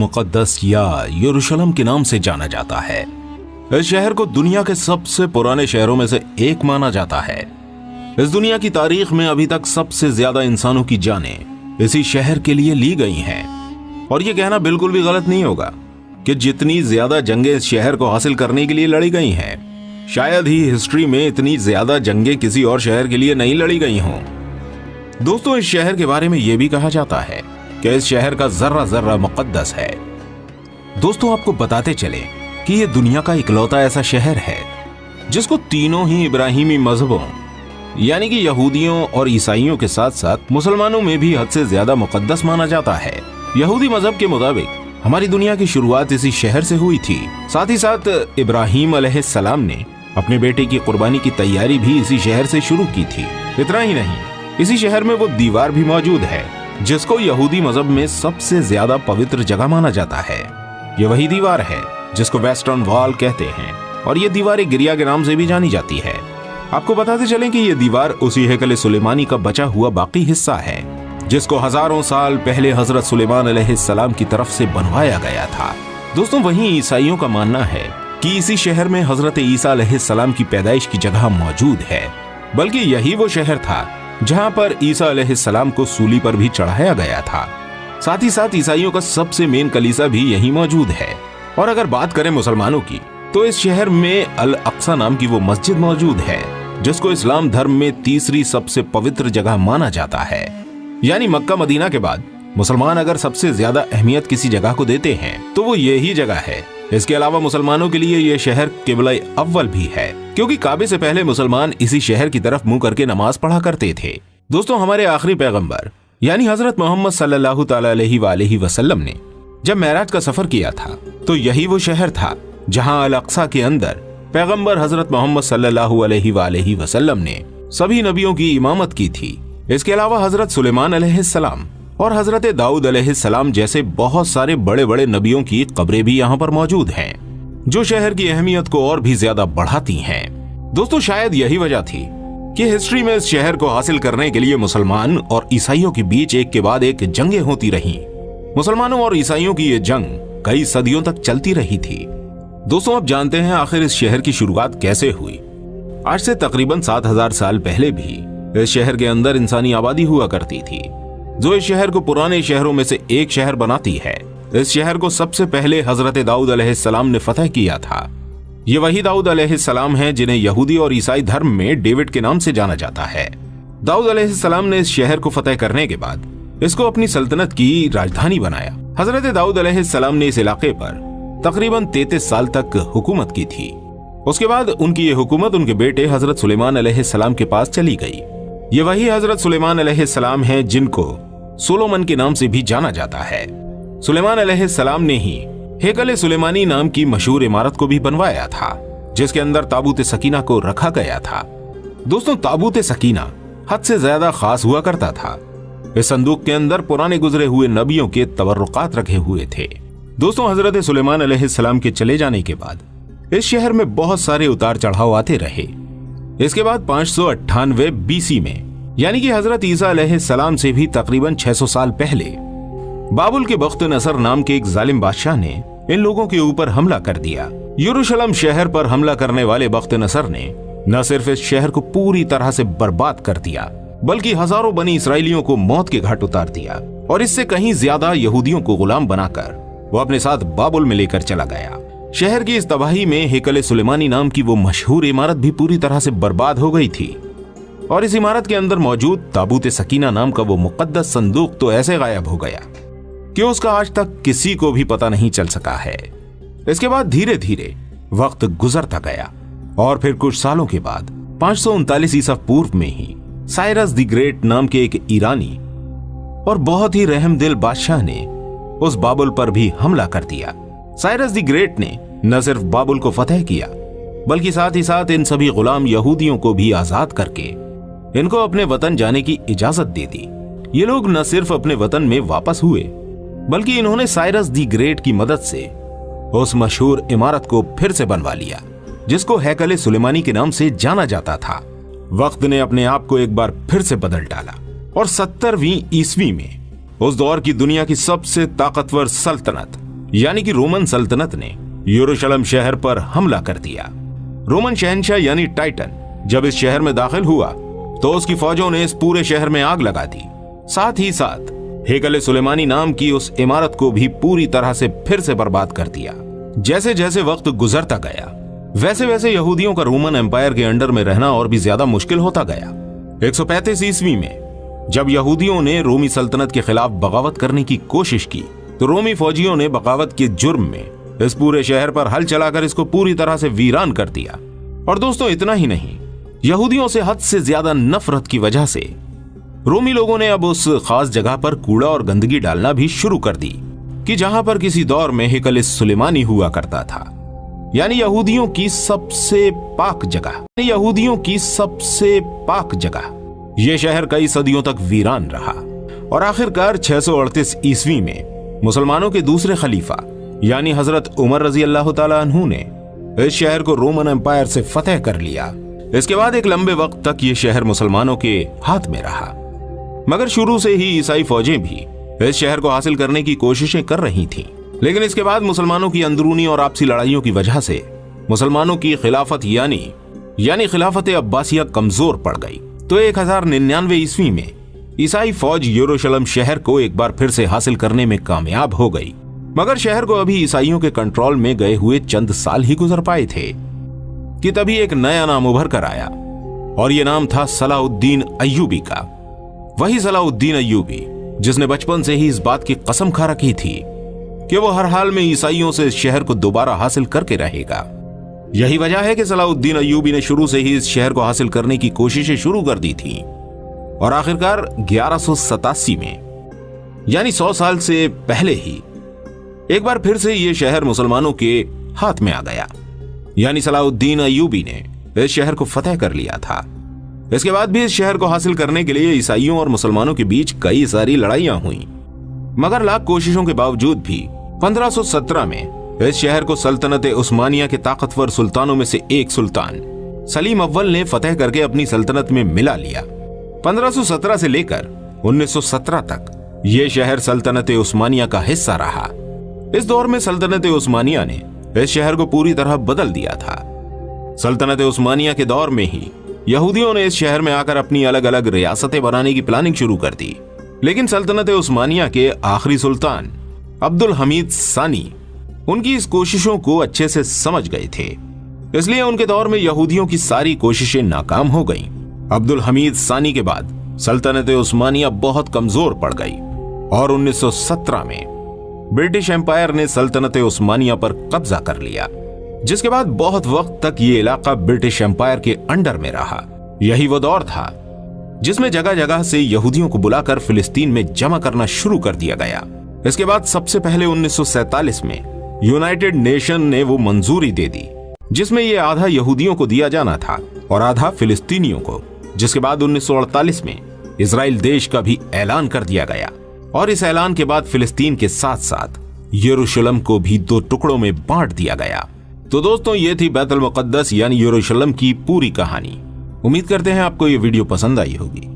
मुक़द्दस या यरूशलेम के नाम से जाना जाता है। इस शहर को दुनिया के सबसे पुराने शहरों में से एक माना जाता है। इस दुनिया की तारीख में अभी तक सबसे ज्यादा इंसानों की जानें इसी शहर के लिए ली गई हैं। और यह कहना बिल्कुल भी गलत नहीं होगा कि जितनी ज्यादा जंगें इस शहर को हासिल करने के लिए लड़ी गई हैं, शायद ही हिस्ट्री में इतनी ज्यादा जंगें किसी और शहर के लिए नहीं लड़ी गई हों। दोस्तों, इस शहर के बारे में यह भी कहा जाता है कि इस शहर का जर्रा जर्रा मुक़द्दस है। दोस्तों, आपको बताते चले कि यह दुनिया का इकलौता ऐसा शहर है जिसको तीनों ही इब्राहिमी मजहबों यानी कि यहूदियों और ईसाइयों के साथ साथ मुसलमानों में भी हद से ज्यादा मुक़द्दस माना जाता है। यहूदी मजहब के मुताबिक हमारी दुनिया की शुरुआत इसी शहर से हुई थी। साथ ही साथ इब्राहिम अलैहिस्सलाम ने अपने बेटे की कुर्बानी की तैयारी भी इसी शहर से शुरू की थी। इतना ही नहीं, इसी शहर में वो दीवार भी मौजूद है जिसको यहूदी मजहब में सबसे ज्यादा पवित्र जगह माना जाता है। ये वही दीवार है जिसको वेस्टर्न वॉल कहते हैं और ये दीवार गिरिया के नाम से भी जानी जाती है। आपको बताते चलें कि ये दीवार उसी हैकल सुलेमानी का बचा हुआ बाकी हिस्सा है जिसको हजारों साल पहले हजरत सुलेमान अलैहिस्सलाम की तरफ से बनवाया गया था। दोस्तों, वहीं ईसाइयों का मानना है कि इसी शहर में हजरत ईसा अलैहिस्सलाम की पैदाइश की जगह मौजूद है, बल्कि यही वो शहर था जहां पर ईसा अलैहिस्सलाम को सूली पर भी चढ़ाया गया था। साथ ही साथ ईसाइयों का सबसे मेन कलीसा भी यही मौजूद है। और अगर बात करें मुसलमानों की, तो इस शहर में अल अक्सा नाम की वो मस्जिद मौजूद है जिसको इस्लाम धर्म में तीसरी सबसे पवित्र जगह माना जाता है। यानी मक्का मदीना के बाद मुसलमान अगर सबसे ज्यादा अहमियत किसी जगह को देते हैं तो वो यही जगह है। इसके अलावा मुसलमानों के लिए ये शहर किबला अव्वल भी है, क्योंकि काबे से पहले मुसलमान इसी शहर की तरफ मुंह करके नमाज पढ़ा करते थे। दोस्तों, हमारे आखिरी पैगंबर यानी हजरत मोहम्मद सल्लल्लाहु अलैहि वसल्लम ने जब मेराज का सफर किया था तो यही वो शहर था जहां अल अक्सा के अंदर पैगंबर हजरत मोहम्मद सल्लल्लाहु अलैहि वसल्लम ने सभी नबियों की इमामत की थी। इसके अलावा हजरत सुलेमान अलैहिस्सलाम और हजरत दाऊद अलैहिस्सलाम जैसे बहुत सारे बड़े बड़े नबियों की कब्रें भी यहाँ पर मौजूद हैं, जो शहर की अहमियत को और भी ज्यादा बढ़ाती हैं। दोस्तों, शायद यही वजह थी कि हिस्ट्री में इस शहर को हासिल करने के लिए मुसलमान और ईसाइयों के बीच एक के बाद एक जंगें होती रहीं। मुसलमानों और ईसाइयों की ये जंग कई सदियों तक चलती रही थी। दोस्तों, अब जानते हैं आखिर इस शहर की शुरुआत कैसे हुई। आज से तकरीबन 7000 साल पहले भी इस शहर के अंदर इंसानी आबादी हुआ करती थी, जो इस शहर को पुराने शहरों में से एक शहर बनाती है। इस शहर को सबसे पहले हजरत दाऊद अलैहिस्सलाम ने फतह किया था। ये वही दाऊद अलैहिस्सलाम हैं जिन्हें यहूदी और ईसाई धर्म में डेविड के नाम से जाना जाता है। दाऊद अलैहिस्सलाम ने इस शहर को फतह करने के बाद इसको अपनी सल्तनत की राजधानी बनाया। हजरत दाऊद अलैहिस्सलाम ने इस इलाके पर तकरीबन 33 साल तक हुकूमत की थी। उसके बाद उनकी ये हुकूमत उनके बेटे हजरत सुलेमान अलैहिस्सलाम के पास चली गई। ये वही हजरत सुलेमान अलैहिस्सलाम हैं जिनको सोलोमन के नाम से भी जाना जाता है। सुलेमान अलैहिस्सलाम ने ही हैकल सुलेमानी नाम की मशहूर इमारत को भी बनवाया था, जिसके अंदर ताबूत सकीना को रखा गया था। दोस्तों, ताबूत सकीना हद से ज्यादा खास हुआ करता था। इस संदूक के अंदर पुराने गुजरे हुए नबियों के तबर्रुकात रखे हुए थे। दोस्तों, हजरत सुलेमान अलैहिस्सलाम के चले जाने के बाद इस शहर में बहुत सारे उतार चढ़ाव आते रहे। इसके बाद 598 बीसी में यानी कि हजरत ईसा अलैहिस्सलाम से भी तकरीबन 600 साल पहले बाबुल के बख्त नसर नाम के एक जालिम बादशाह ने इन लोगों के ऊपर हमला कर दिया। यरूशलेम शहर पर हमला करने वाले बख्त नसर ने न सिर्फ इस शहर को पूरी तरह से बर्बाद कर दिया, बल्कि हजारों बनी इसराइलियों को मौत के घाट उतार दिया और इससे कहीं ज्यादा यहूदियों को गुलाम बनाकर वो अपने साथ बाबुल में लेकर चला गया। शहर की इस तबाही में हैकल सुलेमानी नाम की वो मशहूर इमारत भी पूरी तरह से बर्बाद हो गई थी और इस इमारत के अंदर मौजूद ताबूत सकीना नाम का वो मुकद्दस संदूक तो ऐसे गायब हो गया कि उसका आज तक किसी को भी पता नहीं चल सका है। इसके बाद धीरे धीरे वक्त गुजरता गया और फिर कुछ सालों के बाद 539 ईसा पूर्व में ही साइरस द ग्रेट नाम के एक ईरानी और बहुत ही रहमदिल बादशाह ने उस बाबुल पर भी हमला कर दिया। साइरस द ग्रेट ने न सिर्फ बाबुल को फतह किया, बल्कि साथ ही साथ इन सभी गुलाम यहूदियों को भी आजाद करके इनको अपने वतन जाने की इजाजत दे दी। ये लोग न सिर्फ अपने वतन में वापस हुए, बल्कि इन्होंने साइरस द ग्रेट की मदद से उस मशहूर इमारत को फिर से बनवा लिया, जिसको हैकल सुलेमानी के नाम से जाना जाता था। वक्त ने अपने आप को एक बार फिर से बदल डाला और 70वीं ईस्वी में उस दौर की दुनिया की सबसे ताकतवर सल्तनत यानी कि रोमन सल्तनत ने यरूशलेम शहर पर हमला कर दिया। रोमन शहंशाह यानी टाइटन जब इस शहर में दाखिल हुआ तो उसकी फौजों ने इस पूरे शहर में आग लगा दी। साथ ही साथ हेकल सुलेमानी नाम की उस इमारत को भी पूरी तरह से फिर से बर्बाद कर दिया। जैसे जैसे वक्त गुजरता गया वैसे वैसे यहूदियों का रोमन एम्पायर के अंडर में रहना और भी ज्यादा मुश्किल होता गया। 135 ईस्वी में जब यहूदियों ने रोमी सल्तनत के खिलाफ बगावत करने की कोशिश की तो रोमी फौजियों ने बगावत के जुर्म में इस पूरे शहर पर हल चलाकर इसको पूरी तरह से वीरान कर दिया। और दोस्तों इतना ही नहीं, यहूदियों से हद से ज्यादा नफरत की वजह से रोमी लोगों ने अब उस खास जगह पर कूड़ा और गंदगी डालना भी शुरू कर दी कि जहां पर किसी दौर में हेकल सुलेमानी हुआ करता था, यानी यहूदियों की सबसे पाक जगह। यह शहर कई सदियों तक वीरान रहा और आखिरकार 638 ईस्वी में मुसलमानों के दूसरे खलीफा यानी हजरत उमर रजी अल्लाह ताला अन्हु ने इस शहर को रोमन एम्पायर से फतेह कर लिया। इसके बाद एक लंबे वक्त तक यह शहर मुसलमानों के हाथ में रहा, मगर शुरू से ही ईसाई फौजें भी इस शहर को हासिल करने की कोशिशें कर रही थीं। लेकिन इसके बाद मुसलमानों की अंदरूनी और आपसी लड़ाइयों की वजह से मुसलमानों की खिलाफत यानी खिलाफत अब्बासिया कमजोर पड़ गई। तो 1099 ईस्वी में ईसाई फौज यरूशलेम शहर को एक बार फिर से हासिल करने में कामयाब हो गई, मगर शहर को अभी ईसाइयों के कंट्रोल में गए हुए चंद साल ही गुजर पाए थे कि तभी एक नया नाम उभर कर आया और यह नाम था सलाउद्दीन अय्यूबी का। वही सलाउद्दीन अय्यूबी जिसने बचपन से ही इस बात की कसम खा रखी थी कि वो हर हाल में ईसाइयों से इस शहर को दोबारा हासिल करके रहेगा। यही वजह है कि सलाउद्दीन अय्यूबी ने शुरू से ही इस शहर को हासिल करने की कोशिशें शुरू कर दी थी और आखिरकार 1187 में यानी 100 साल से पहले ही एक बार फिर से यह शहर मुसलमानों के हाथ में आ गया, यानी सलाउद्दीन अय्यूबी ने इस शहर को फतेह कर लिया था। इसके बाद भी इस शहर को हासिल करने के लिए ईसाइयों और मुसलमानों के बीच कई सारी लड़ाइयां हुई, मगर लाख कोशिशों के बावजूद भी 1517 में इस शहर को सल्तनत उस्मानिया के ताकतवर सुल्तानों में से एक सुल्तान सलीम अव्वल ने फतेह करके अपनी सल्तनत में मिला लिया। 1517 से लेकर 1917 तक यह शहर सल्तनत उस्मानिया का हिस्सा रहा। इस दौर में सल्तनत उस्मानिया ने इस शहर को पूरी तरह बदल दिया था। सल्तनत उस्मानिया के दौर में ही यहूदियों ने इस शहर में आकर अपनी अलग अलग रियासतें बनाने की प्लानिंग शुरू कर दी, लेकिन सल्तनत उस्मानिया के आखिरी सुल्तान अब्दुल हमीद सानी उनकी इस कोशिशों को अच्छे से समझ गए थे, इसलिए उनके दौर में यहूदियों की सारी कोशिशें नाकाम हो गईं। अब्दुल हमीद सानी के बाद सल्तनत उस्मानिया बहुत कमजोर पड़ गई और 1917 में ब्रिटिश एम्पायर ने सल्तनत उस्मानिया पर कब्जा कर लिया, जिसके बाद बहुत वक्त तक ये इलाका ब्रिटिश एम्पायर के अंडर में रहा। यही वो दौर था जिसमें जगह जगह से यहूदियों को बुलाकर फिलिस्तीन में जमा करना शुरू कर दिया गया। इसके बाद सबसे पहले 1947 में यूनाइटेड नेशन ने वो मंजूरी दे दी जिसमें ये आधा यहूदियों को दिया जाना था और आधा फिलिस्तीनियों को, जिसके बाद 1948 में इजराइल देश का भी ऐलान कर दिया गया और इस ऐलान के बाद फिलिस्तीन के साथ साथ यरूशलेम को भी 2 टुकड़ों में बांट दिया गया। तो दोस्तों ये थी बैतुल मुक़द्दस यानी यरूशलेम की पूरी कहानी। उम्मीद करते हैं आपको ये वीडियो पसंद आई होगी।